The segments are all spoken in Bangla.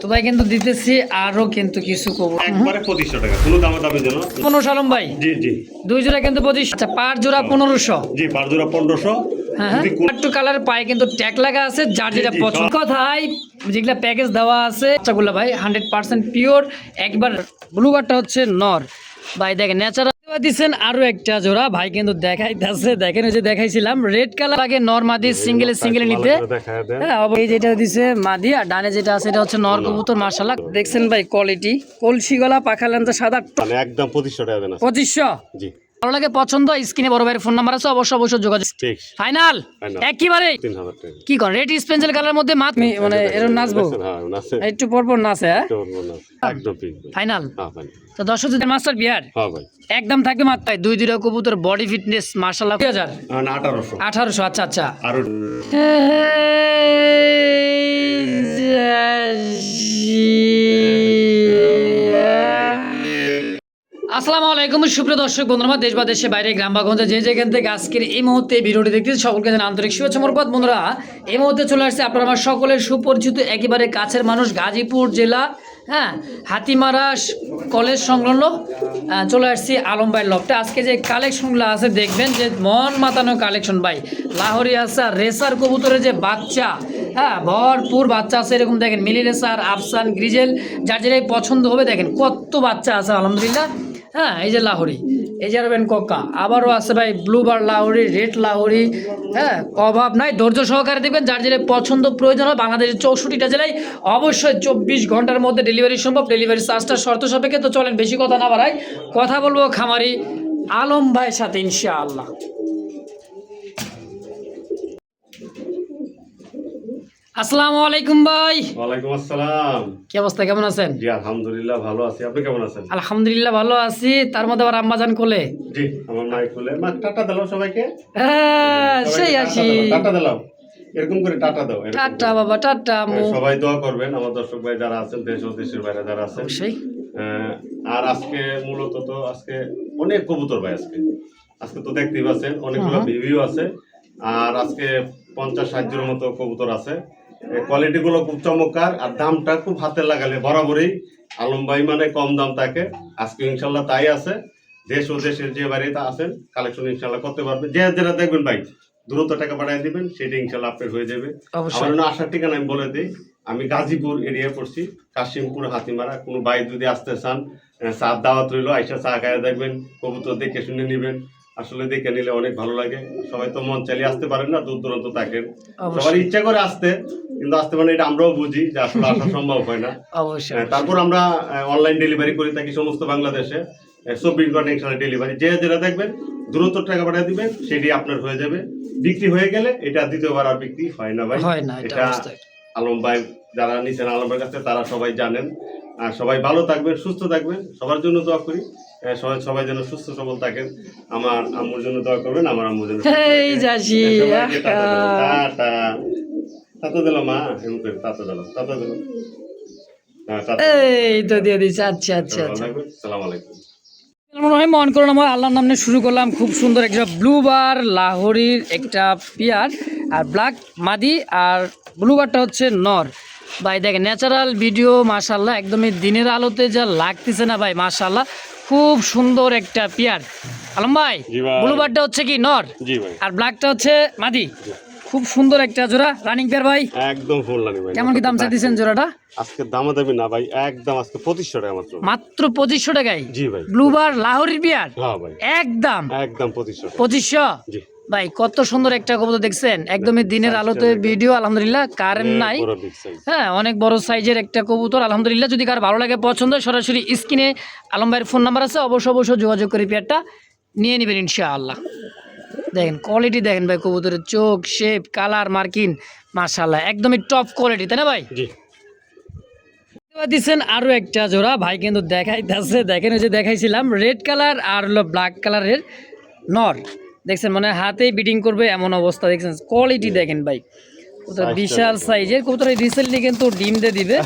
তো ভাই কিন্তু দিতেছি আরো কিন্তু কিছু কবুতর একবারে 2500 টাকা কোনো দামাদামি জন্য 1500 আলম ভাই জি জি দুই জোড়া কিন্তু 2500 আচ্ছা পার জোড়া 1500 জি পার জোড়া 1500 হ্যাঁ যদি কোন একটু কালার পায় কিন্তু ট্যাগ লাগা আছে যার যেটা জি, জি, পছন্দ সব। কথাই যেগুলা প্যাকেজ দেওয়া আছে বাচ্চাগুলো ভাই 100% পিওর একবার ব্লু বারটা হচ্ছে নর ভাই দেখেন ন্যাচারাল দিচ্ছেন আরো একটা জোড়া ভাই কিন্তু দেখাইতেছে দেখেন ওই যে দেখাইছিলাম রেড কালার আগে নর মাদি সিঙ্গেলে নিতে দেখায় দেন হ্যাঁ এই যেটা দিছে মাদি আর ডানে যেটা আছে এটা হচ্ছে নর কবুতর মাশাআল্লাহ দেখছেন ভাই কোয়ালিটি কলসি গলা পাখা লেন্সা সাদা মানে একদম 2500 টাকা দেন 2500 জি ভালো লাগে পছন্দ স্ক্রিনে বড় ভাইয়ের ফোন নাম্বার আছে অবশ্যই যোগাযোগ ঠিক ফাইনাল Final। একেবারে 3000 টাকা কি করেন রেড স্পেন্সেল কালার মধ্যে মানে এরকম নাচবো হ্যাঁ নাচে একটু পরপর নাচে হ্যাঁ একদম ঠিক ফাইনাল হ্যাঁ ভাই তো দর্শক মাস্টার বিহার হ্যাঁ ভাই একদম থাকবে মাত্র দুইটা কবুতর বডি ফিটনেস মাশাআল্লাহ 2000 না 1800 1800 আচ্ছা আচ্ছা আর আসসালামু আলাইকুম সুপ্রিয় দর্শক বন্ধুরা দেশ বা দেশের বাইরে গ্রাম বা গঞ্জে যে যেখান থেকে আজকের এই মুহূর্তে ভিডিওটি দেখতেছি সকলকে জানাই আন্তরিক শুভেচ্ছা মোরবাদ বন্ধুরা এই মুহূর্তে চলে আসছে আপনারা আমার সকলের সুপরিচিত একেবারে কাছের মানুষ গাজীপুর জেলা হ্যাঁ হাতিমারা কলেজ সংলগ্ন চলে আসছি আলম ভাই লফটে আজকে যে কালেকশনগুলো আছে দেখবেন যে মন মাতানো কালেকশন ভাই লাহোরি আছে রেসার কবুতরের যে বাচ্চা হ্যাঁ ভরপুর বাচ্চা আছে এরকম দেখেন মিলি রেসার আফসান গ্রিজেল যার যেটাই পছন্দ হবে দেখেন কত বাচ্চা আছে আলহামদুলিল্লাহ হ্যাঁ এই যে লাহোরি এই যে আরবেন কক্কা আবারও আছে ভাই ব্লু বার লাহোরি রেড লাহোরি হ্যাঁ অভাব নাই ধৈর্য সহকারে দেখবেন যার যেটা পছন্দ প্রয়োজন হয় বাংলাদেশের 64টা জেলায় অবশ্যই 24 ঘন্টার মধ্যে ডেলিভারি সম্ভব ডেলিভারি চার্জটা শর্ত সাপেক্ষে তো চলেন বেশি কথা না বাড়াই কথা বলবো খামারি আলম ভাইয়ের সাথে ইনশাআল্লাহ। আসসালামু আলাইকুম ভাই। ওয়ালাইকুম আসসালাম কি অবস্থা কেমন আছেন? জি আলহামদুলিল্লাহ ভালো আছি আপনি কেমন আছেন? আলহামদুলিল্লাহ ভালো আছি তার মধ্যে আবার আম্মাজান কোলে জি আমার মাই কোলে মা টাটা দাও সবাইকে হ্যাঁ সেই আছি টাটা দাও এরকম করে টাটা দাও টাটা বাবা টাটা আম্মু সবাই দোয়া করবেন আমার দর্শক ভাই যারা আছেন দেশ ও দেশের বাইরে যারা আছেন অবশ্যই আর আজকে মূলত তো আজকে অনেক কবুতর ভাই আজকে তো দেখতেই পাচ্ছেন অনেকগুলো ভিডিও আছে আর আজকে 50-60 মতো কবুতর আছে কোয়ালিটি গুলো খুব চমৎকার আর দামটা খুব হাতে লাগালে বরাবরই আলম ভাই মানে কম দাম থাকে আজকে ইনশাল্লাহ তাই আছে দেশ ও দেশের যে বাড়িতে আছেন কালেকশন ইনশাল্লাহ করতে পারবেন যে যেটা দেখবেন ভাই দ্রুত টাকা পাঠিয়ে দিবেন সেটা ইনশাল্লাহ আপনার হয়ে যাবে আমার আসার ঠিকানা আমি বলে দিই আমি গাজীপুর এরিয়ায় পড়ছি কাশিমপুর হাতিমারা কোনো ভাই যদি আসতে চান চার দাওয়াত রইল আইসা চা খায় দেখবেন কবুতর দেখে শুনে নিবেন আসলে দেখে নিলে অনেক ভালো লাগে সবাই তো মন চালিয়ে আসতে পারেন না দূর দূরান্ত থাকেন সবার ইচ্ছা করে আসতে কিন্তু আসতে পারেন এটা আমরাও বুঝি যে আসলে আসা সম্ভব হয় না অবশ্যই তারপর আমরা অনলাইন ডেলিভারি করে থাকি সমস্ত বাংলাদেশে 24 ঘন্টা ইনশাল্লাহ ডেলিভারি যে যেটা দেখবেন দ্রুত টাকা পাঠিয়ে দিবেন সেটি আপনার হয়ে যাবে বিক্রি হয়ে গেলে এটা দ্বিতীয়বার আর বিক্রি হয় না ভাই এটা আলম ভাই যারা নিছেন আলম ভাইয়ের কাছে তারা সবাই জানেন আর সবাই ভালো থাকবেন সুস্থ থাকবেন সবার জন্য দোয়া করি সবাই যেন সুস্থ সবল থাকেন আমার আম্মুর জন্য দোয়া করবেন আমার আম্মুর জন্য এই যাসি টাটা টাটা দিল মা এমন করে টাটা দিল এই তো দিয়ে দিচ্ছি আচ্ছা আচ্ছা আচ্ছা আসসালামু আলাইকুম মনে হয় মন করুন আমার আল্লাহর নাম নিয়ে শুরু করলাম খুব সুন্দর একটা ব্লু বার লাহোরির একটা পিয়ার আর ব্ল্যাক মাদি আর ব্লু বারটা হচ্ছে নর ভাই দেখেন ন্যাচারাল ভিডিও মাশাআল্লাহ একদমই দিনের আলোতে যা লাগতেছে না ভাই মাশাআল্লাহ খুব সুন্দর একটা পিয়ার আলম ভাই ব্লু বারটা হচ্ছে কি নর জি ভাই আর ব্ল্যাকটা হচ্ছে মাদি খুব সুন্দর একটা জোড়া রানিং পেয়ার ভাই একদম ফুল রানিং ভাই কেমন কি দাম চাইতেছেন জোড়াটা আজকে দাম দেবেন না ভাই একদম আজকে 2500 টাকা মাত্র 2500 টাকায় জি ভাই ব্লু বার লাহোরির বিয়ার হ্যাঁ ভাই একদম 2500 জি ভাই কত সুন্দর একটা কবুতর দেখছেন একদমই দিনের আলোতে ভিডিও আলহামদুলিল্লাহ কারেন্ট নাই হ্যাঁ অনেক বড় সাইজের একটা কবুতর আলহামদুলিল্লাহ যদি কার ভালো লাগে পছন্দ সরাসরি স্ক্রিনে আলম ভাইয়ের ফোন নাম্বার আছে অবশ্যই যোগাযোগ করে পেয়ারটা নিয়ে নেবেন ইনশাআল্লাহ দেখেন কোয়ালিটি দেখেন ভাই কবুতরের চোখ শেপ কালার মার্কিন মাশাআল্লাহ একদমই টপ কোয়ালিটি তাই না ভাই জি দিচ্ছেন আরো একটা জোড়া ভাই কিন্তু দেখাইতেছে দেখেন ওই যে দেখাইছিলাম রেড কালার আর হলো ব্ল্যাক কালারের নর দেখছেন মানে হাতেই বিটিং করবে এমন অবস্থা দেখছেন কোয়ালিটি দেখেন ভাই কবুতর বিশাল সাইজের কবুতর রিসেন্টলি কিন্তু ডিম দিয়ে দিবে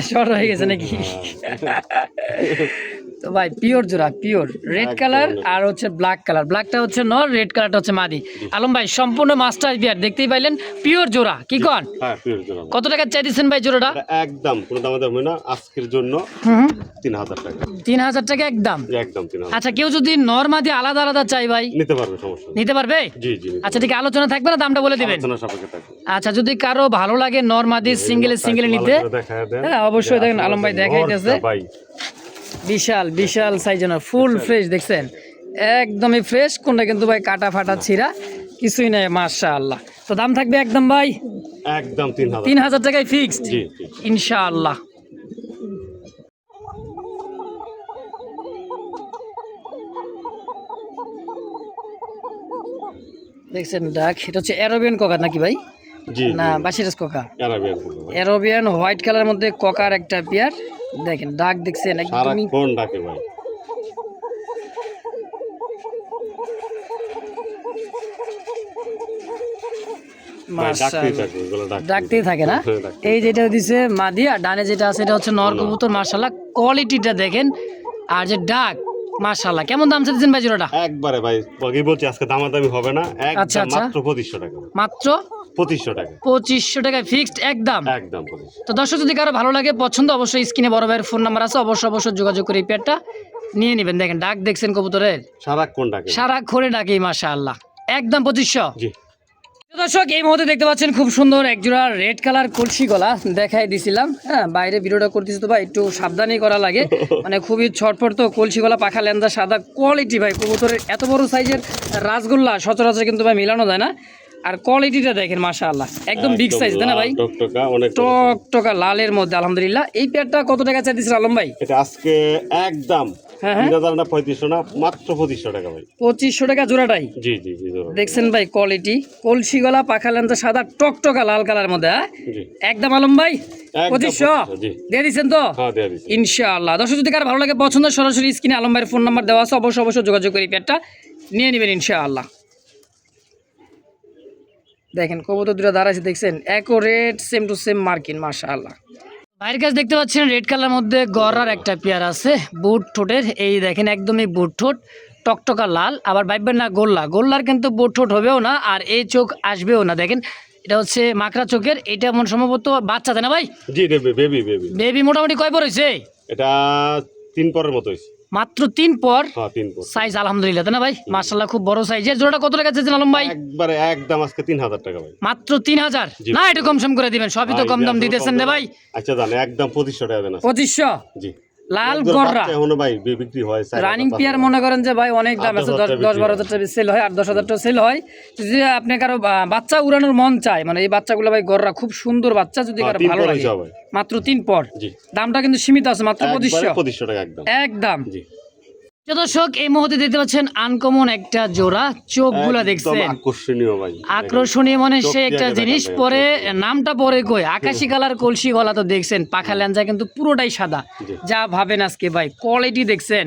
শর্ট হয়ে গেছে নাকি তো ভাই পিওর জোড়া, পিওর রেড একদম কালার না। আর হচ্ছে ব্ল্যাক কালার, ব্ল্যাকটা হচ্ছে নর, রেড কালারটা হচ্ছে মাদি। আলম ভাই সম্পূর্ণ মাস্টার বিয়ার দেখতেই পাইলেন, পিওর জোড়া কি কন? হ্যাঁ পিওর জোড়া ভাই। কত টাকা চাই দিচ্ছেন ভাই জোড়াটা? এটা একদম কোনো দামে দাম হয় না আজকের জন্য, হুম 3000 টাকা। 3000 টাকা একদম। একদম 3000। আচ্ছা কেউ যদি নর মাদি আলাদা আলাদা চাই ভাই নিতে পারবে, সমস্যা নেই। নিতে পারবে? জি জি নিতে আচ্ছা ঠিক আছে, আলোচনা থাকবে না, দামটা বলে দিবেন। আলোচনা সাপেক্ষে থাকবে। আচ্ছা যদি কারো ভালো লাগে নর মাদি সিঙ্গেলে সিঙ্গেলে নিতে, দেখায় দেন। হ্যাঁ অবশ্যই দেখেন আলম ভাই দেখাইতেছে, নরটা ভাই বিশাল বিশাল সাইজের ফুল ফ্রেশ দেখছেন, একদমই ফ্রেশ, কোনটা কিন্তু ভাই কাটা ফাটা ছিঁড়া কিছুই নাই, মাশাআল্লাহ। তো দাম থাকবে একদম ভাই একদম 3000। 3000 টাকায় ফিক্সড জি জি। ইনশাআল্লাহ। দেখছেন ডাক, এটা হচ্ছে অ্যারোবিয়ান ককার নাকি ভাই? জি না বাসিরাজ ককা, আরাবিয়ান ফুল ভাই। অ্যারোবিয়ান হোয়াইট কালার মধ্যে ককার একটা পেয়ার, দেখেন ডাক দেখছেন একদমই সারাক্ষণ ডাকে ভাই। ভাই ডাকতেই মাশাআল্লাহ, থাকে, ওগুলো ডাকতেই থাকে না? হ্যাঁ, ডাকতেই এই যেটা দিছে মাদি আর ডানে যেটা আছে এটা হচ্ছে নর কবুতর, মাশাআল্লাহ কোয়ালিটিটা দেখেন, আর যে ডাক মাশাআল্লাহ। কেমন দাম চাইছেন ভাই জোড়াটা? একবারে ভাই আগেই বলছি আজকে দামাদামি হবে না, আচ্ছা, একদম আচ্ছা। মাত্র 2500 টাকা। মাত্র 2500 টাকা 2500 টাকায় ফিক্সড একদম। একদম 2500। তো দর্শক যদি কারো ভালো লাগে পছন্দ, অবশ্যই স্ক্রিনে বড় ভাইয়ের ফোন নাম্বার আছে, অবশ্যই যোগাযোগ করে এই পেয়ারটা নিয়ে নেবেন। দেখেন ডাক দেখছেন কবুতরের, সারাক্ষণ ডাকে। সারাক্ষণে ডাকে মাশাআল্লাহ, একদম 2500। জি দর্শক এই মুহূর্তে দেখতে পাচ্ছেন খুব সুন্দর একজোড়া রেড কালার কলসি গলা দেখাই দিছিলাম, হ্যাঁ বাইরে ভিডিওটা করতেছি তো ভাই একটু সাবধানই করা লাগে, মানে খুবই ছটফট, তো কলসি গলা পাখা লেন্দা সাদা কোয়ালিটি ভাই, কবুতরের এত বড় সাইজের রাসগোল্লা সচরাচর কিন্তু ভাই মেলানো যায় না, আর কোয়ালিটিটা দেখেন মাশাআল্লাহ একদম বিগ সাইজ, তাই না ভাই? টকটকা অনেক টকটকা লালের মধ্যে আলহামদুলিল্লাহ। এই পেয়ারটা কত টাকা চাই দিচ্ছেন আলম ভাই? এটা আজকে একদম হ্যাঁ, হ্যাঁ। 3000 না 3500 না মাত্র 2500 টাকা ভাই। 2500 টাকা জোড়াটাই। জি জি জি ধরো। দেখছেন ভাই কোয়ালিটি, কলসি গলা পাখা লেন্দা সাদা টকটকা লাল কালার মধ্যে, হ্যাঁ জি একদম আলম ভাই একদম 2500 জি। দিয়ে দিচ্ছেন তো? হ্যাঁ দেয়া দিছি। ইনশাআল্লাহ। দর্শক যদি কারো ভালো লাগে পছন্দ, সরাসরি স্ক্রিনে আলম ভাইয়ের ফোন নাম্বার দেওয়া আছে, অবশ্যই যোগাযোগ করে এই পেয়ারটা নিয়ে নেবেন ইনশাআল্লাহ। দেখেন কবুতর দুটো দাঁড়াইছে দেখছেন, অ্যাকোরেট সেম টু সেম মার্কিন মাশাআল্লাহ। বাইরের কাছে দেখতে পাচ্ছেন রেড কালার মধ্যে গড়ার একটা পেয়ার আছে, বুট ঠোঁটের, এই দেখেন একদমই বুট ঠোঁট, টকটকা লাল, আবার ভাববেন না গোল্লা, গোল্লার কিন্তু বুট ঠোঁট হবেও না, আর এই চোখ আসবেও না। দেখেন এটা হচ্ছে মাকড়া চোখের, এটা মন সম্ভবত বাচ্চা, তাই না ভাই? জি বেবি বেবি। বেবি মোটামুটি কয় পর হয়েছে? এটা 3 পরের মতো হইছে। মাত্র 3 পর। হ্যাঁ 3 পর। সাইজ আলহামদুলিল্লাহ, তাই না ভাই? মাশাআল্লাহ খুব বড় সাইজের। জোড়াটা কত টাকা চাইছেন আলম ভাই? একবারে একদম আজকে 3000 টাকা ভাই। মাত্র 3000? জি। না একটু কম সম করে দিবেন, সবই তো ভাই, কম দাম আসলে দিতেছেন কম রে দাম। ভাই। আচ্ছা জান একদম 2500 টাকা দেন আজকে। 2500 জি। লাল একজোড়া গররা বাচ্চা এখনো ভাই বিক্রি হয় রানিং পেয়ার, মনে করেন যে ভাই অনেক দাম আছে, 10-12 হাজার টাকা সেল হয়, 8-10 হাজার টাকা সেল হয়। যদি আপনি কারো বাচ্চা উড়ানোর মন চায়, মানে এই বাচ্চাগুলো ভাই গররা খুব সুন্দর বাচ্চা, যদি কারো ভালো লাগে মাত্র 3 পর। জি। দামটা কিন্তু সীমিত আছে, মাত্র 2500 টাকা একদম। একদম। জি। দর্শক এই মুহূর্তে দেখতে পাচ্ছেন আনকমন একটা জোড়া, চোখগুলা একদম দেখছেন আকর্ষণীয় ভাই। আকর্ষণীয়, মানে চোখ সে একটা দিয়ে জিনিস দেখান ভাই, পরে চোখ নামটা পরে কই আকাশি কালার কলসি গলা, তো দেখছেন পাখা ল্যাঞ্জা কিন্তু পুরোটাই সাদা, জি। যা ভাবেন আজকে ভাই কোয়ালিটি দেখছেন,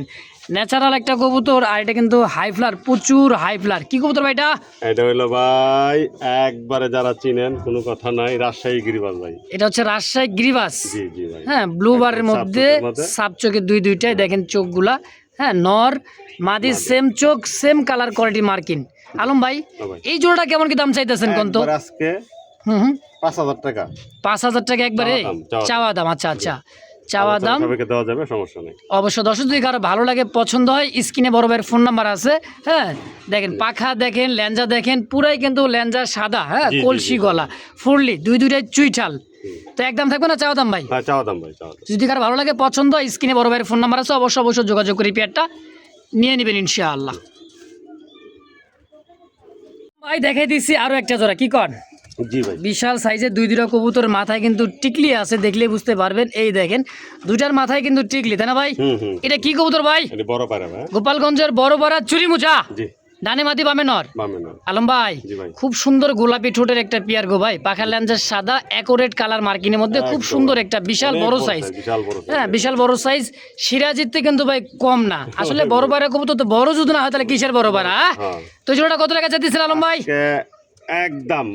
ন্যাচারাল একটা কবুতর, আর এটা কিন্তু হাই ফ্লার, প্রচুর হাই ফ্লার। কি কবুতর ভাই এটা? এটা হলো ভাই একবারে যারা চিনেন কোনো কথা নাই, রাজশাহী গিরিবাজ ভাই। এটা হচ্ছে রাজশাহী গিরিবাস, জি জি ভাই। হ্যাঁ ব্লু বারের একদম মধ্যে সাপ চোখের মধ্যে। সাপ চোখের দুইটাই দেখেন চোখগুলা, হ্যাঁ নর মাদি সেম চোখ সেম কালার কোয়ালিটি মার্কিন। আলম ভাই হ্যাঁ ভাই। এই জোড়াটা কেমন কি দাম চাইতেছেন কোন তো? একবারে আজকে হুম 5000 টাকা 5000 টাকা একবারে চাওয়া দাম। চাওয়া দাম। আচ্ছা আচ্ছা চাওয়া দাম। সবাইকে দেওয়া যাবে, সমস্যা নেই। অবশ্য দর্শক যদি কারো ভালো লাগে পছন্দ হয়, স্ক্রিনে বড় ভাইয়ের ফোন নাম্বার আছে, হ্যাঁ দেখেন পাখা দেখেন ল্যাঞ্জা দেখেন, পুরাই কিন্তু ল্যাঞ্জা সাদা, হ্যাঁ জি, জি, কলসি জি। গলা ফুরলি দুইটাই চুইঠাল। তো একদম থাকবে না চাওয়া দাম ভাই? হ্যাঁ চাওয়া দাম ভাই, চাওয়া দাম। যদি কারো ভালো লাগে পছন্দ হয়, স্ক্রিনে বড় ভাইয়ের ফোন নাম্বার আছে, অবশ্যই যোগাযোগ করে পেয়ারটা নিয়ে নেবেন ইনশাআল্লাহ। ভাই দেখাই দিচ্ছি আরো একটা জোড়া, কি কর জি ভাই। বিশাল সাইজের দুইটা কবুতর, মাথায় কিন্তু টিকলি আছে, দেখলে বুঝতে পারবেন। এই দেখেন দুইটার মাথায় কিন্তু টিকলি, তাই না ভাই? হুম। এটা কি কবুতর ভাই? এটা বড় পায়রা ভাই। গোপালগঞ্জের বড় পাড়া চুরি মুচা, জি। ডানে মাদি বামে নর। বামে না। আলম ভাই জি ভাই। খুব সুন্দর গোলাপি ঠোঁটের একটা পিয়ার গো ভাই, পাখার ল্যাঞ্জের সাদা অ্যাকোরেট কালার মার্কিনের মধ্যে, খুব একদম। সুন্দর একটা বিশাল অনেক বড় সাইজ, বিশাল বড় size। হ্যাঁ বিশাল বড় সাইজ। সিরাজিতে কিন্তু ভাই কম না, আসলে বড় পাড়া কবুতর তো বড় যদি না হয় তাহলে কিসের বড় পাড়া? হ্যাঁ। তো জোড়াটা কত টাকা চাইতেছিল আলম ভাই? আজকে একদম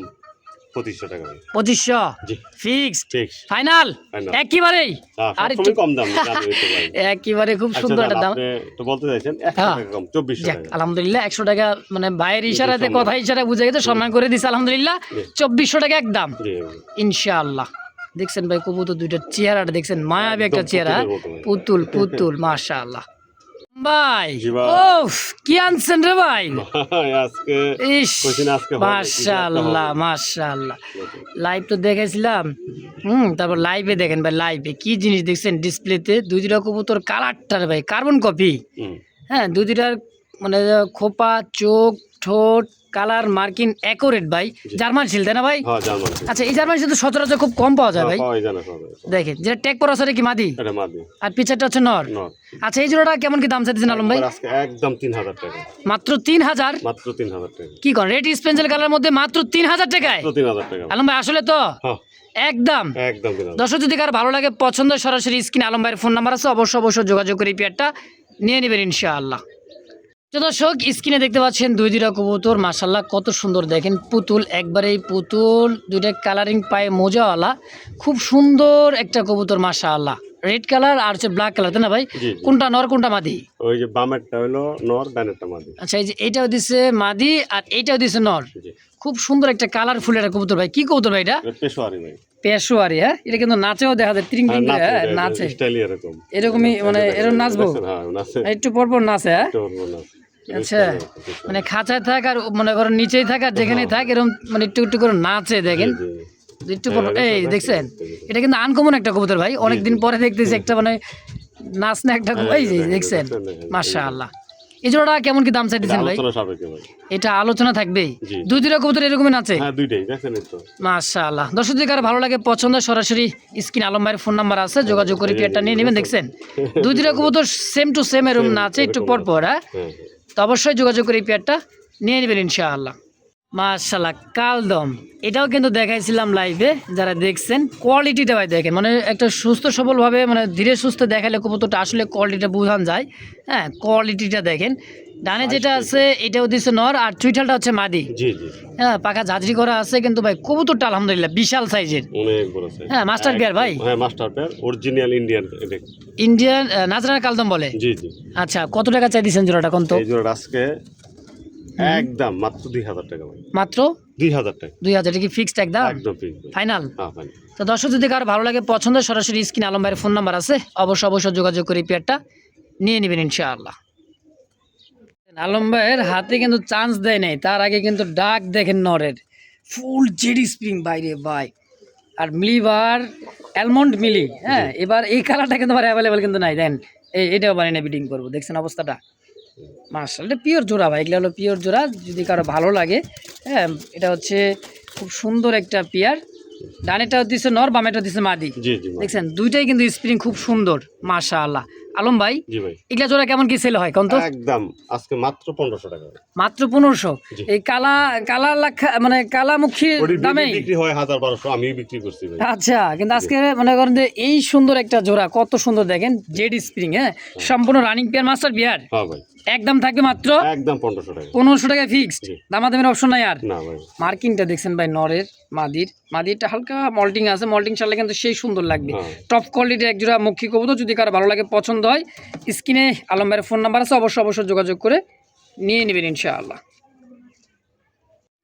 2500 টাকা ভাই। 2500 জি ফিক্সড ঠিক ফাইনাল Final। একেবারেই আর একটু সবসময় কম দাম জানেন তো ভাই। একেবারে খুব আচ্ছা, সুন্দর একটা তাহলে দাম। আপনি তো বলতে চাইছেন 100 হ্যাঁ। টাকা কম 2400 যাক টাকা। আলহামদুলিল্লাহ 100 টাকা মানে ভাইয়ের ইশারাতে সম্মান। কথা ইশারা বুঝে গেছে সম্মান করে দিছে আলহামদুলিল্লাহ। জি। 2400 টাকা একদম জি ইনশাআল্লাহ। দেখছেন ভাই কবুতর দুইটা চেহারাটা দেখছেন মায়াবী একটা একদম চেহারা পুতুলের মতো ভাই। পুতুল পুতুল মাশাআল্লাহ ভাই জি ভাই। ওফ কি আনছেন রে ভাই ভাই আজকে ইস কইছেন আজকে হবে, মাশাআল্লাহ কিছু মাশাআল্লাহ একটা হবে। লাইভ তো দেখেছিলাম তারপর লাইভে দেখেন ভাই লাইভে কি জিনিস দেখছেন ডিসপ্লেতে দুইটা কবুতর কালারটার ভাই কার্বন কপি হুম, হ্যাঁ দুইটার মানে খোপা চোখ ঠোঁট কালার মার্কিং অ্যাকুরেট ভাই জার্মান শিল তাই না ভাই হ্যাঁ জার্মান। আচ্ছা এই জার্মান শিল তো সচরাচর খুব কম পাওয়া যায় ভাই পাওয়া যায় না সবাই। দেখেন যেটা টেক পরাসরে কি মাদি এটা মাদি। আর পিছারটা হচ্ছে নর নর। আচ্ছা এই জোড়াটা কেমন কি দাম চাইতেছেন আলম ভাই একবার আজকে একদম 3000 টাকা। মাত্র 3000 মাত্র 3000 টাকা। কি করেন রেড স্পেন্সেল কালার মধ্যে মাত্র 3000 টাকায় মাত্র 3000 টাকা। আলম ভাই আসলে তো হ্যাঁ একদম একদম 3000। দর্শক যদি কার ভালো লাগে পছন্দ সরাসরি স্ক্রিন আলম ভাইয়ের ফোন নাম্বার আছে অবশ্যই যোগাযোগ করে এই পেয়ারটা নিয়ে নেবেন ইনশাআল্লাহ। তো দর্শক স্ক্রিনে দেখতে পাচ্ছেন দুইটা কবুতর মাশাআল্লাহ কত সুন্দর দেখেন পুতুল একবারেই পুতুল দুইটা কালারিং পায়ে মোজাওয়ালা খুব সুন্দর একটা কবুতর মাশাআল্লাহ রেড কালার আর হচ্ছে ব্ল্যাক কালার তাই না ভাই জি, জি। কোনটা নর কোনটা মাদি ওই যে বামেরটা হলো নর, ডানেরটা মাদি। আচ্ছা এই যে এইটাও দিছে মাদি আর এইটাও দিছে নর জি। খুব সুন্দর একটা কালারফুল একটা কবুতর ভাই কি কবুতর ভাই এটা এটা পেশোয়ারি ভাই। পেশোয়ারি হ্যাঁ এটা কিন্তু নাচেও দেখা যায় ত্রিং ত্রিং করে হ্যাঁ এটা নাচে স্টাইলই এরকম। এরকমই মানে এরকম নাচবো দেখছেন? হ্যাঁ নাচে। একটু পর পর নাচে হ্যাঁ একটু ওর নাচে। আচ্ছা মানে খাঁচায় থাক আর মনে করেন নিচেই থাক আর যেখানেই থাক এরকম মানে একটু একটু করে নাচে দেখেন জি, জি। একটু পর পর- এই দেখছেন এটা কিন্তু আনকমন একটা কবুতর ভাই অনেকদিন পরে দেখতেছি একটা মানে নাচ না একটা এই যে দেখছেন মাশাআল্লাহ এই জোড়াটা কেমন কি দাম চাইতেছেন ভাই আলোচনা সাপেক্ষে ভাই। এটা আলোচনা থাকবে জি। দুইটা কবুতর এরকমই নাচে হ্যাঁ দুইটাই দেখছেন এই তো। মাশাআল্লাহ দর্শক যদি কারো ভালো লাগে পছন্দ সরাসরি স্ক্রিন আলম ভাইয়ের ফোন নাম্বার আছে যোগাযোগ করে পেয়ারটা নিয়ে নেবেন দেখছেন দুইটা কবুতর সেম টু সেম এরকম নাচে একটু পর পর হ্যাঁ হ্যাঁ তো অবশ্যই যোগাযোগ করে এই পেয়ারটা নিয়ে নেবেন ইনশাআল্লাহ। মাশাআল্লাহ কালদম এটাও কিন্তু দেখাইছিলাম লাইভে যারা দেখছেন কোয়ালিটিটা ভাই দেখেন মানে একটা সুস্থ সবলভাবে মানে ধীরে সুস্থ দেখালে কবুতরটা আসলে কোয়ালিটিটা বোঝান যায় হ্যাঁ কোয়ালিটিটা দেখেন ডানে যেটা আছে এটাও দিচ্ছে নর আর চুইঠালটা হচ্ছে মাদি জি জি হ্যাঁ পাকা ঝাঁঝরি করা আছে কিন্তু ভাই কবুতরটা আলহামদুলিল্লাহ বিশাল সাইজের অনেক বড় সাইজ। হ্যাঁ মাস্টার পেয়ার ভাই হ্যাঁ মাস্টার পেয়ার অরিজিনাল ইন্ডিয়ান এটা। ইন্ডিয়ান নাজরানা কালদম বলে জি জি। আচ্ছা কত টাকা চাই দিচ্ছেন জোড়াটা কোন তো এই জোড়া আজকে একদম মাত্র 2000 টাকা ভাই। মাত্র 2000 টাকা 2000 টাকা কি ফিক্সড একদম একদম ফিক্স ভাই। ফাইনাল হ্যাঁ ভাই। তো দর্শক যদি কারো ভালো লাগে পছন্দ সরাসরি স্ক্রিন আলম ভাইয়ের ফোন নাম্বার আছে অবশ্যই যোগাযোগ করে এই পেয়ারটা নিয়ে নেবেন ইনশাআল্লাহ। আলম ভাইয়ের হাতে কিন্তু চান্স দেয় নাই তার আগে কিন্তু ডাক দেখেন নরের ফুল জেডি স্প্রিং বাইরে ভাই আর মিলিবার অ্যালমন্ড মিলি হ্যাঁ এবার এই কালারটা কিন্তু আমার অ্যাভেলেবেল কিন্তু নাই দেন এটাও বানিয়ে বিডিং করবো দেখছেন অবস্থাটা মার্শাল এটা পিওর জোড়া ভাই এগুলো হলো পিওর জোড়া যদি কারো ভালো লাগে হ্যাঁ এটা হচ্ছে খুব সুন্দর একটা পেয়ার ডানেটা দিচ্ছে নর বামেটা দিচ্ছে মাদি জি জি ভাই। দেখছেন দুইটাই কিন্তু স্প্রিং খুব সুন্দর মাশাআল্লাহ। আলম ভাই জি ভাই। এগুলা জোড়া কেমন কি সেল হয় কোন তো একদম আজকে মাত্র 1500 টাকা ভাই। মাত্র 1500 জি। এই কালা কালা লাখা মানে কালামুখীর ওটি দামে বিক্রি হয় 1000-1200 আমিও বিক্রি করছি ভাই। আচ্ছা কিন্তু আজকে মনে করেন যে এই সুন্দর একটা জোড়া কত সুন্দর দেখেন জেড স্প্রিং হ্যাঁ সম্পূর্ণ রানিং পেয়ার মাস্টার বিয়ার হ্যাঁ ভাই একদম থাকবে মাত্র একদম 1500 টাকা। 1500 টাকা ফিক্সড জি। দামাদামের অপশন নাই আর না ভাই। মার্কিংটা দেখছেন ভাই নরের মাদিরটা হালকা মল্টিং আছে মল্টিং শালে কিন্তু সেই সুন্দর লাগবে হ্যাঁ। টপ কোয়ালিটির একজোড়া মুখী কবুতর যদি কারো ভালো লাগে পছন্দ হয় স্ক্রিনে আলম ভাইয়ের ফোন নাম্বার আছে অবশ্যই যোগাযোগ করে নিয়ে নেবেন ইনশাআল্লাহ।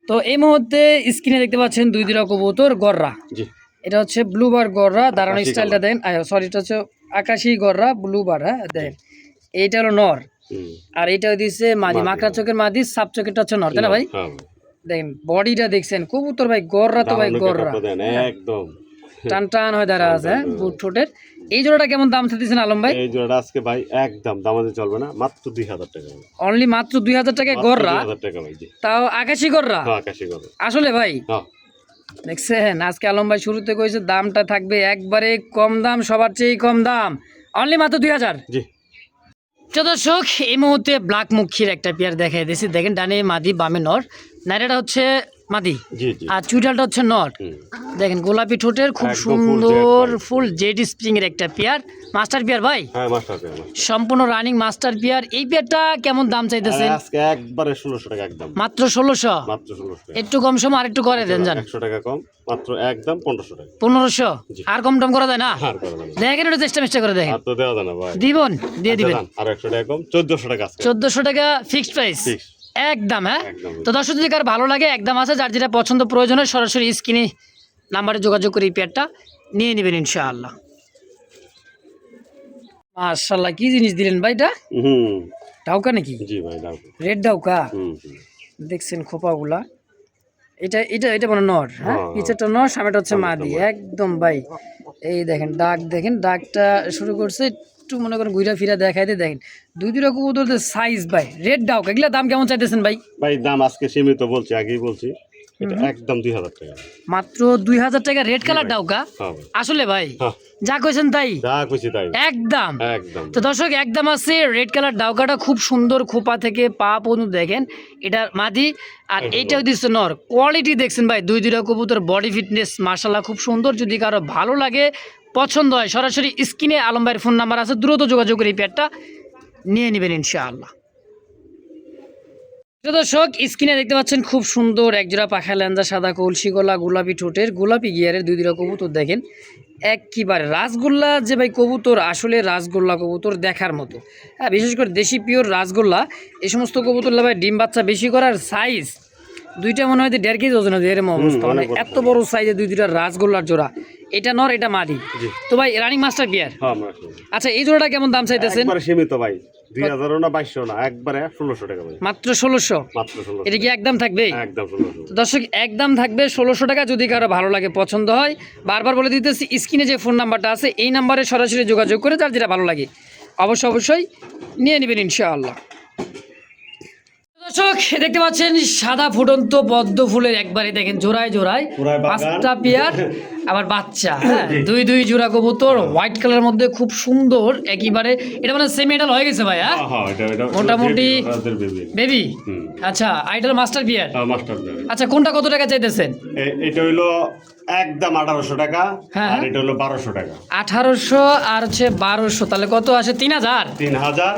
তো এই মুহূর্তে স্ক্রিনে দেখতে পাচ্ছেন দুইটা কবুতর গররা জি এটা হচ্ছে ব্লুবার গররা দাঁড়ানো আকাশি স্টাইলটা দেন সরি এটা হচ্ছে আকাশি গররা ব্লুবার হ্যাঁ দেখেন এইটা হলো নর হুম। আর এইটাও দিচ্ছে মাদি মাদি। মাকড়া চোখের মাদি সাপ চোখেরটা হচ্ছে নর তাই না ভাই হ্যাঁ ভাই। দেখেন বডিটা দেখছেন কবুতর ভাই গররা তো ভাই দারুণ গররা একটা দেন, একদম টান টান হয়ে দাঁড়া আছে হ্যাঁ বুট ঠোঁটের এই জোড়াটা কেমন দাম চাইতেছেন আলম ভাই এই জোড়াটা আজকে ভাই একদম দামাতে চলবে না মাত্র 2000 টাকা ভাই। অনলি মাত্র 2000 টাকায় মাত্র গররা 2000 টাকা ভাই। জি তাও আকাশি গররা হ্যাঁ আকাশি করে। আসলে ভাই হ্যাঁ দেখছেন আজকে আলম ভাই শুরুতে কইছে দামটা থাকবে একবারে কম দাম সবার চেয়ে কম দাম অনলি মাত্র 2000। জি দর্শক এই মুহূর্তে ব্ল্যাক মুখির একটা পেয়ার দেখাই দিয়েছি দেখেন ডানে মাদি বামে নর নাইরাটা হচ্ছে মাদি, জি জি আর চুইটালটা হচ্ছে নর। হুম। দেখেন গোলাপি ঠোঁটের খুব একদম full সুন্দর jet ভাই। ফুল জেড স্প্রিং এর একটা পেয়ার, মাস্টার পেয়ার ভাই, হ্যাঁ মাস্টার পেয়ার মাস্টার। সম্পূর্ণ রানিং মাস্টার পেয়ার। এই পেয়ারটা কেমন দাম চাইতেছেন? আজকে একবারে 1600 টাকা একদম, মাত্র 1600। মাত্র 1600 টাকা। একটু কম সময় আর একটু করে দেন যান, 100 টাকা কম, মাত্র একদম 1500 টাকা। 1500। জি। আর কম টম করা যায় না? আর করা যাবে না। দেখেন একটু চেষ্টা করে দেখেন, আর তো দেওয়া যায় না ভাই। দিবন দিয়ে দিবেন। আচ্ছা, আর 100 টাকা কম, 1400 টাকা আজকে। 1400 টাকা ফিক্সড প্রাইস Fix। একদম। হ্যাঁ, একদম। তো দর্শক যদি কার ভালো লাগে একদম আছে, যার যেটা পছন্দ প্রয়োজন হয় সরাসরি স্ক্রিনে নাম্বারে যোগাযোগ করে এই পেয়ারটা নিয়ে নেবেন ইনশাআল্লাহ। মাশাআল্লাহ, কি জিনিস দিলেন ভাই? এটা হুম। ডাউকা নাকি? জি ভাই দাও। রেড ডাউকা। হুম হুম। দেখছেন খোপাগুলা, এটা এটা এটা মানে নর। হ্যাঁ, হ্যাঁ, পিছেরটা নর, সামনেটা হচ্ছে সামনেটা মাদি। মাদি। একদম ভাই, এই দেখেন ডাক, দেখেন ডাকটা শুরু করছে একটু মনে করেন ঘুরা ফিরা দেখাইতে। দেখেন দুই দুইটা কবুতরদের সাইজ ভাই, রেড ডাউকা। এগুলা দাম কেমন চাইতেছেন ভাই? ভাই দাম আজকে সীমিত বলছি, আগেই বলছি, এটা একদম 2000 টাকা। মাত্র 2000 টাকা রেড কালার ডাউকা। হ্যাঁ ভাই। আসলে ভাই হ্যাঁ, যা কইছেন তাই যা খুশি তাই। একদম। একদম। তো দর্শক একদম আছে রেড কালার ডাউকাটা, খুব সুন্দর খোপা থেকে পা পর্যন্ত দেখেন, এটা মাদি আর এইটাও দিচ্ছে নর। কোয়ালিটি দেখছেন ভাই, দুই দুইটা কবুতর বডি ফিটনেস মাশাআল্লাহ খুব সুন্দর। যদি কারো ভালো লাগে পছন্দ হয় সরাসরি স্ক্রিনে আলম ভাইয়ের ফোন নাম্বার আছে, দ্রুত যোগাযোগ করে এই পেয়ারটা নিয়ে নেবেন ইনশাআল্লাহ। তো দর্শক স্ক্রিনে দেখতে পাচ্ছেন খুব সুন্দর একজোড়া পাখা ল্যাঞ্জা, সাদা কলসি গলা, গোলাপি ঠোঁটের, গোলাপি গিয়ারের দুই দুইটা কবুতর দেখেন একেবারে রাসগোল্লা। যে ভাই কবুতর আসলে রাসগোল্লা কবুতর দেখার মতো। হ্যাঁ, বিশেষ করে দেশি পিওর রাসগোল্লা এই সমস্ত কবুতর ভাই ডিম বাচ্চা বেশি করার সাইজ দুইটা মনে হয় যে 1.5 কেজি ওজন হবে এরকম অবস্থা, মানে অনেক বড় এত বড় সাইজে দুই দুইটা রাসগোল্লার জোড়া। এটা নর, এটা মাদি। জি। তো ভাই রানিং মাস্টার বিয়ার। হ্যাঁ মাশাআল্লাহ। আচ্ছা, এই জোড়াটা কেমন দাম চাইতেছেন? একবারে সীমিত ভাই, 2000 না 2200 না, একবারে 1600 টাকা ভাই। মাত্র 1600। মাত্র 1600। এটা কি একদম থাকবে? একদম 1600। তো দর্শক একদম থাকবে 1600 টাকা। যদি কারো ভালো লাগে পছন্দ হয়, বারবার বলে দিতেছি স্ক্রিনে যে ফোন নাম্বারটা আছে এই নাম্বারে সরাসরি যোগাযোগ করে যার যেটা ভালো লাগে অবশ্যই নিয়ে নেবেন ইনশাআল্লাহ। দর্শক দেখতে পাচ্ছেন সাদা ফুটন্ত পদ্ম ফুলের একবারে দেখেন জোড়ায় জোড়ায় পুরাই বাগান। 5টা পেয়ার, আবার বাচ্চা। হ্যাঁ, দুই দুই জোড়া কবুতর হোয়াইট কালারের মধ্যে খুব সুন্দর একেবারে। এটা মানে সেমি আইডাল হয়ে গেছে ভাই? হ্যাঁ, হ্যাঁ এটা মোটামুটি রাজদের বেবি। বেবি। হুম। আচ্ছা, আইডাল মাস্টার বিয়ার। Master baby. আচ্ছা, কোনটা কত টাকা চাইতেছেন? এটা হইলো একদম 1800 টাকা, হ্যাঁ। আর এটা হলো 1200 টাকা। 1800 আর হচ্ছে 1200, তাহলে কত আসে? 3000। 3000।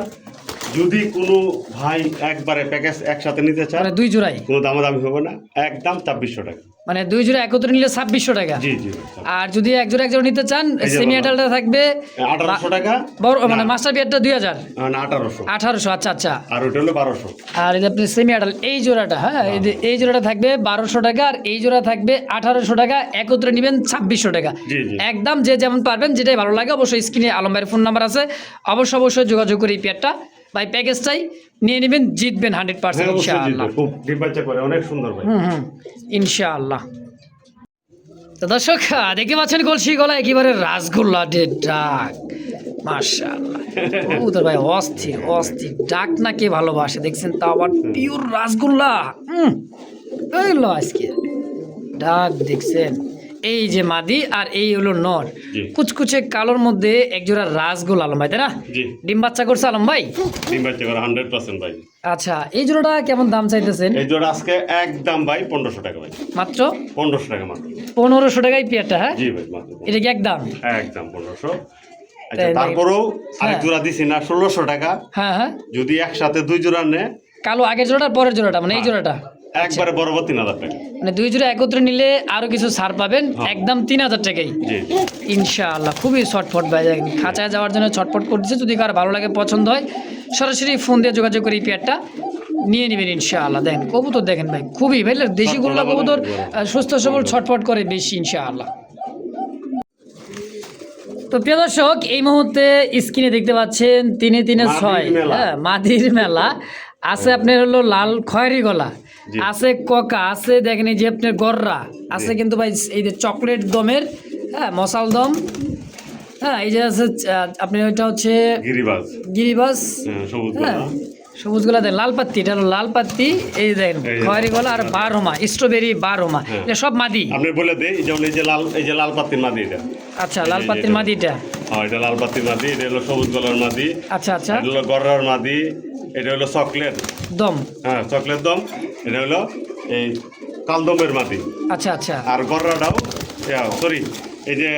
যদি কোনো ভাই একবারে প্যাকেজ একসাথে নিতে চান, মানে দুই জোড়াই, কোনো দামাদামি হবে না, একদম 2400 টাকা। মানে দুই জোড়া একত্রে নিলে 2600 টাকা। জি জি। আর যদি এক জোড়া নিতে চান এই যে সেমি বললাম। আইডালটা থাকবে 1800 টাকা। বড়, মানে না। মাস্টার বিয়ারটা 2000। না 1800। 1800। আচ্ছা আচ্ছা। আর ওটা হলো 1200। আর এই যে আপনি সেমি আইডাল এই জোড়াটা, হ্যাঁ, এই জোড়াটা থাকবে 1200 টাকা, আর এই জোড়া থাকবে 1800 টাকা। একত্রে নেবেন 2600 টাকা। জি জি। একদম যে যেমন পারবেন, যেটাই ভালো লাগে অবশ্যই স্ক্রিনে আলম ভাইয়ের ফোন নাম্বার আছে, অবশ্যই যোগাযোগ করে এই পেয়ারটা ভাই প্যাকেজটাই নিয়ে নেবেন, জিতবেন 100% হ্যাঁ অবশ্যই ইনশাআল্লাহ। জিতবে, খুব ডিম বাচ্চা করে, অনেক সুন্দর ভাই। ইনশাআল্লাহ। তো দর্শক দেখতে পাচ্ছেন কলসি গলা একেবারে রাসগোল্লা ডাক, মাশাআল্লাহ কবুতর ভাই অস্থির অস্থির ডাক না কে ভালোবাসে দেখছেন, তা আবার পিওর রাসগোল্লা। এই লো আজকে ডাক দেখছেন, এই যে মাদি আর এই হলো নর, জি। কুচকুচে কালোর মধ্যে একজোড়া রাসগোল্লা। আলম ভাই তাই না? জি। ডিম বাচ্চা করছে আলম ভাই? ডিম বাচ্চা করে 100% ভাই। আচ্ছা, এই জোড়াটা কেমন দাম চাইতেছেন? এই জোড়া আজকে একদম ভাই 1500 টাকা ভাই। মাত্র 1500 টাকা মাত্র। 1500 টাকায় পেয়ারটা? হ্যাঁ, জি ভাই মাত্র। এটা কি একদম? একদম 1500। আচ্ছা, তাই নাকি? তারপরেও আরেক হ্যাঁ। জোড়া দিছি না 1600 টাকা। হ্যাঁ হ্যাঁ, যদি একসাথে দুই জোড়া নেয়, কালো আগের জোড়াটা পরের জোড়াটা, মানে এই জোড়াটা একবারে বরাবর 3000 টাকা। মানে দুই জোড়া একত্রে নিলে আরো কিছু ছাড় পাবেন, একদম 3000 টাকাই জি। ইনশাআল্লাহ। খুবই ছটফট ভাই, দেখেন খাঁচায় যাওয়ার জন্য ছটফট করছে। যদি কার ভালো লাগে পছন্দ হয় সরাসরি ফোন দিয়ে যোগাযোগ করে এই পেয়ারটা নিয়ে নেবেন ইনশাআল্লাহ। দেখেন কবুতর দেখেন ভাই, খুবই ভাই দেশিগুলো কবুতর সুস্থ সবল ছটফট করে বেশি ইনশাআল্লাহ। তো প্রিয় দর্শক এই মুহূর্তে স্ক্রিনে দেখতে পাচ্ছেন 3-3-6, মেলা। হ্যাঁ, মাদির মেলা আছে। আপনার হলো লাল খয়েরি গলা জি। আছে, কোকা আছে, দেখেন এই যে আপনার গররা আছে কিন্তু ভাই, এই যে চকলেট দমের, হ্যাঁ, মশাল দম, হ্যাঁ, এই যে আছে আপনি ওইটা হচ্ছে গিরিবাজ। গিরিবাস, হ্যাঁ, সবুজ হ্যাঁ, গলা। সবুজ গোলা দেন, লাল পাত্তি, এটা হলো লাল পাত্তি, এই দেখেন এই যে খয়েরি গলা আর বারোমা, স্ট্রবেরি বারোমা, হ্যাঁ। এটা সব মাদি। আপনি বলে দেই, যেমন এই যে লাল পাত্তির মাদি এটা। আচ্ছা, লাল পাত্তির মাদিটা। হ্যাঁ, এটা লাল পাত্তির মাদি, এটা হলো সবুজ গলার মাদি, আচ্ছা আচ্ছা, এটা হলো গররার মাদি, এটা হলো চকলেট, দম। হ্যাঁ চকলেট দম, এটা হলো এই কালদমের মাদি। আচ্ছা আচ্ছা আর গররাটাও সরি এই যে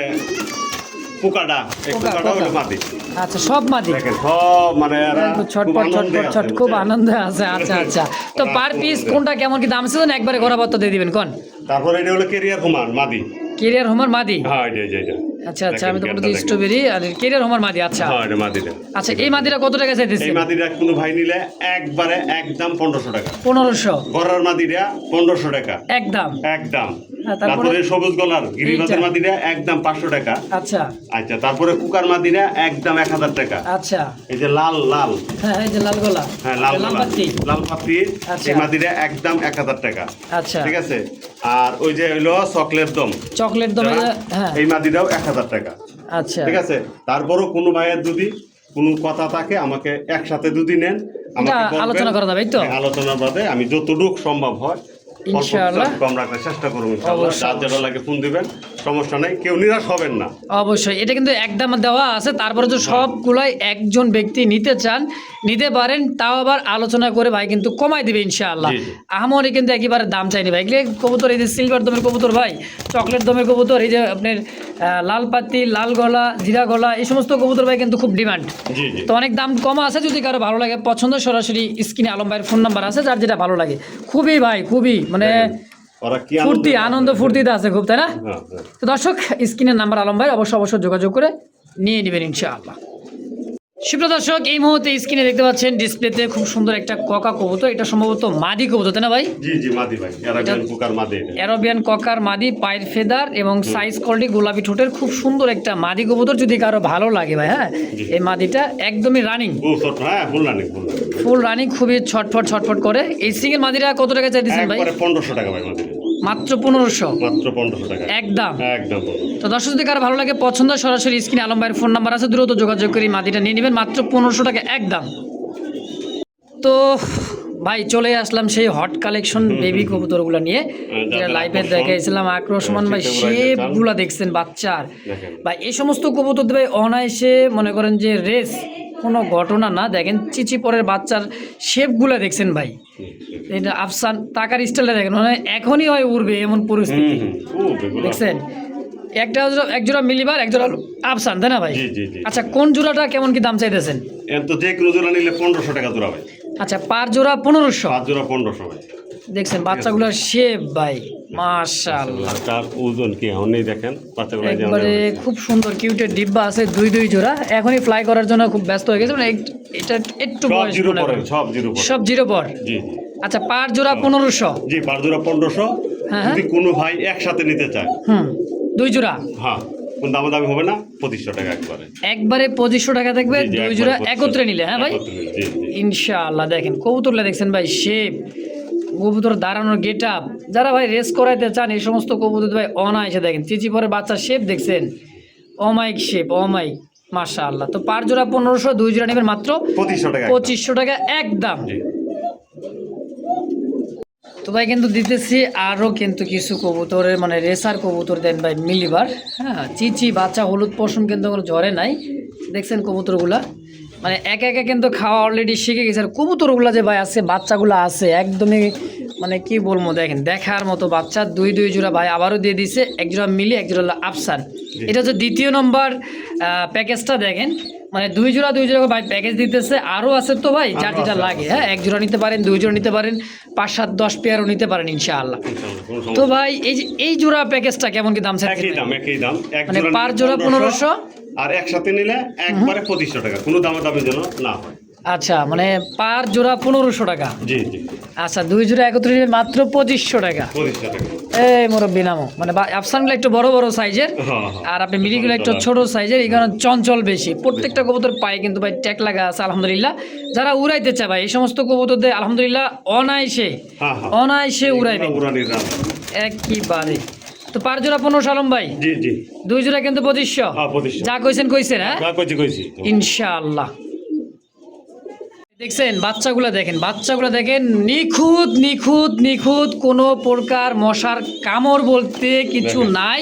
পোকাটা, এই পোকাটাও হলো মাদি। আচ্ছা সব মাদি দেখেন সব মানে এরা ছটপট ছটপট ছট খুব আনন্দে আছে। আচ্ছা আচ্ছা তো পার পিস কোনটা কেমন কি দাম ছিল না একবারে গড়াবাত্তা দিয়ে দিবেন কোন? তারপরে এটা হলো কেরিয়ার হুমার মাদি। কেরিয়ার হোমার মাদি। হ্যাঁ এটা আচ্ছা আচ্ছা আমি তো বলছি স্ট্রবেরি আর কেরিয়ার হোমার মাদি। আচ্ছা হ্যাঁ এটা মাদিটা। আচ্ছা এই মাদিটা কত টাকা চাইতেছে? এই মাদিটা কোনো ভাই নিলে একবারে একদম 1500 টাকা। 1500 গররার মাদিটা 1500 টাকা একদম। একদম। হ্যাঁ, তারপরে তারপরে সবুজ গলার গিরিবাজের এইটা। মাদিটা একদম 500 টাকা। আচ্ছা আচ্ছা তারপরে কুকার মাদিটা একদম 1000 টাকা। আচ্ছা এই যে লাল লাল হ্যাঁ এই যে লাল গলা, হ্যাঁ লাল লাল গলা, পাত্তি। লাল পাত্তি আচ্ছা। এই মাদিটা একদম 1000 টাকা। আচ্ছা ঠিক আছে। আর ওই যে হইলো চকলেট দম, চকলেট দমে হ্যাঁ এই মাদিটাও 1000 টাকা। আচ্ছা ঠিক আছে। তারপরও কোনো ভাইয়ের যদি কোনো কথা থাকে আমাকে একসাথে যদি নেন আমাকে এটা বলবেন। আলোচনা করা যাবে এই তো? হ্যাঁ, আলোচনার বাদে আমি যতটুকু সম্ভব হয় ইনশাআল্লাহ। কম রাখার চেষ্টা করবো ইনশাআল্লাহ। অবশ্যই, যার যেটা লাগে ফোন দিবেন, সমস্যা নাই, কেউ নিরাশ হবেন না। অবশ্যই এটা কিন্তু একদম দেওয়া আছে। তারপরে তো সবগুলাই একজন ব্যক্তি নিতে চান নিতে পারেন, তাও আবার আলোচনা করে ভাই কিন্তু কমাই দিবে ইনশাআল্লাহ। জি, জি। আমারই কিন্তু একেবারে দাম চাইনি ভাই। এগুলো কবুতর এই যে সিলভার দমের কবুতর ভাই, চকলেট দমের কবুতর, এই যে আপনার লাল পাতি, লাল গলা, জিরা গলা, এই সমস্ত কবুতর ভাই কিন্তু খুব ডিমান্ড। জি জি তো অনেক দাম কম আছে, যদি কারো ভালো লাগে পছন্দ সরাসরি স্ক্রিনে আলম ভাইয়ের ফোন নাম্বার আছে, যার যেটা ভালো লাগে। খুবই ভাই খুবই মানে ওরা কি ফুর্তি আনন্দ ফুর্তিতে আছে খুব, তাই না? হ্যাঁ, হ্যাঁ। তো দর্শক স্ক্রিনের নাম্বার আলম ভাই অবশ্যই যোগাযোগ করে নিয়ে নেবেন ইনশাআল্লাহ। সুপ্রিয় দর্শক এই মুহূর্তে স্ক্রিনে দেখতে পাচ্ছেন ডিসপ্লেতে খুব সুন্দর একটা ককা কবুতর। এটা সম্ভবত মাদি কবুতর, তাই না ভাই? জি জি মাদি ভাই, অ্যারাবিয়ান কুকার মাদি এটা। অ্যারাবিয়ান ককার মাদি, পায়ের ফেদার এবং সাইজ কোয়ালিটি গোলাপি ঠোঁটের খুব সুন্দর একটা মাদি কবুতর। যদি কারো ভালো লাগে ভাই, হ্যাঁ জি। এই মাদিটা একদমই রানিং, ও ছোট, হ্যাঁ ফুল রানিং ফুল রানিং, খুবই ছটফট করে। এই সিঙ্গেল মাদিটা কত টাকা চাইতেছেন ভাই? একবারে 1500 টাকা ভাই মাদি। মাত্র 1500 মাত্র 1500 টাকা একদম। একদম। তো দর্শক যদি কারো ভালো লাগে পছন্দ সরাসরি স্ক্রিনে আলম ভাইয়ের ফোন নাম্বার আছে, দ্রুত যোগাযোগ করে মাদিটা নিয়ে নেবেন মাত্র 1500 টাকা একদম। তো ভাই চলে আসলাম সেই হট কালেকশন বেবি কবুতরগুলো নিয়ে, যেটা লাইভে দেখাইছিলাম। আক্রোশমান ভাই শেপগুলো দেখছেন বাচ্চার দেখেন। ভাই, এই সমস্ত কবুতর ভাই অনায়াসে মনে করেন যে রেস কোনো ঘটনা না। দেখেন চিচি পরের বাচ্চার শেপগুলো দেখছেন ভাই, এটা আফসান টাকার স্টাইলটা দেখেন, মানে এখনই হয় উড়বে এমন পরিস্থিতি দেখছেন। এক জোড়া মিলিবার, এক জোড়া আফসান, তাই না ভাই? জি জি জি। আচ্ছা কোন জোড়াটা কেমন কি দাম চাইতেছেন? এর তো যে কোনো জোড়া নিলে 1500 টাকা জোড়া ভাই। আচ্ছা পার জোড়া 1500। 5 জোড়া 1500 ভাই। দেখছেন বাচ্চাগুলোর শেপ ভাই মাশাআল্লাহ, তার ওজন কি অনেক দেখেন বাচ্চাগুলো যে একবারে খুব সুন্দর কিউটের ডিব্বা আছে, দুই জোড়া। এখনই ফ্লাই করার জন্য খুব ব্যস্ত হয়ে গেছে, মানে এটা একটু সব বয়স জিরো মনে পড়ে, করেন। সব জিরো পড়ে। সব জিরো পর। জি জি আচ্ছা পার জোড়া 1500। জি, 5 জোড়া 1500। হ্যাঁ, যদি কোনো ভাই একসাথে নিতে চায়, দুই জোড়া হ্যাঁ কোন দামি হবে না, 2500 টাকা একবারে। একবারে 2500 টাকা থাকবে জি, জি, দুই জোড়া একবারে একত্রে নিলে, হ্যাঁ ভাই? একত্রে নিলে, জি জি। ইনশাআল্লাহ। দেখেন কবুতরটা দেখছেন ভাই, শেপ, কবুতর দাঁড়ানোর গেট আপ, যারা ভাই রেস করাইতে চান এই সমস্ত কবুতর ভাই অনায়াসে দেখেন। চিচি পরে বাচ্চার শেপ দেখছেন, অমাইক শেপ, অমাইক মাশাআল্লাহ। তো পার জোড়া 1500, দুই জোড়া নেবেন মাত্র 2500 টাকা 2500 টাকা একদম। জি। তো ভাই কিন্তু দিতেছি আরও কিন্তু কিছু কবুতরের মানে রেসার কবুতর দেন ভাই মিলিবার, হ্যাঁ চিচি বাচ্চা, হলুদ পশম কিন্তু কোনো জ্বরে নাই। দেখছেন কবুতরগুলা মানে একে একে কিন্তু খাওয়া অলরেডি শিখে গেছে। আর কবুতরগুলা যে ভাই আছে, বাচ্চাগুলো আছে একদমই মানে কি বলবো, দেখেন দেখার মতো বাচ্চা। দুই জোড়া ভাই আবারও দিয়ে দিছে, এক জোড়া মিলি, এক জোড়া আফসান। এটা হচ্ছে দ্বিতীয় নম্বর প্যাকেজটা। দেখেন মানে দুই জোড়া ভাই প্যাকেজ দিতেছে, আরও আছে তো ভাই যার যেটা লাগে। হ্যাঁ এক জোড়া নিতে পারেন, দুই জোড়া নিতে পারেন, 5, 7, 10 পেয়ারও নিতে পারেন ইনশাআল্লাহ। তো ভাই এই জোড়া প্যাকেজটা কেমন কি দাম চাচ্ছেন? একই দাম এক মানে জোড়া পার নিলে জোড়া 1500, আর একসাথে নিলে একবারে 2500 টাকা, কোনো দামি যেন না হয়। আচ্ছা মানে পার জোড়া 1500 টাকা। জি জি। আচ্ছা দুই জোড়া একত্রে নিলে মাত্র 2500 টাকা। 2500 টাকা। এই মুরব্বি নামো মানে আফসানগুলো একটু বড় সাইজের, হ্যাঁ, হ্যাঁ। আর আপনি মিলিগুলো একটু ছোট সাইজের। এই কারণে চঞ্চল বেশি। প্রত্যেকটা কবুতর পায়ে কিন্তু ভাই ট্যাগ লাগা আছে আলহামদুলিল্লাহ। যারা উড়াইতে চায় ভাই এই সমস্ত কবুতরদের আলহামদুলিল্লাহ অনায়াসে হ্যাঁ, হ্যাঁ। অনায়াসে উড়াইবে উড়ানির রান। একইবারে। তো পার জোড়া 1500 আলম ভাই, জি জি। দুই জোড়া কিন্তু 2500। হ্যাঁ 2500। যা কইছেন হ্যাঁ কইছি। ইনশাআল্লাহ। দেখছেন বাচ্চাগুলো দেখেন নিখুঁত, কোনো প্রকার মশার কামড় বলতে কিছু নাই।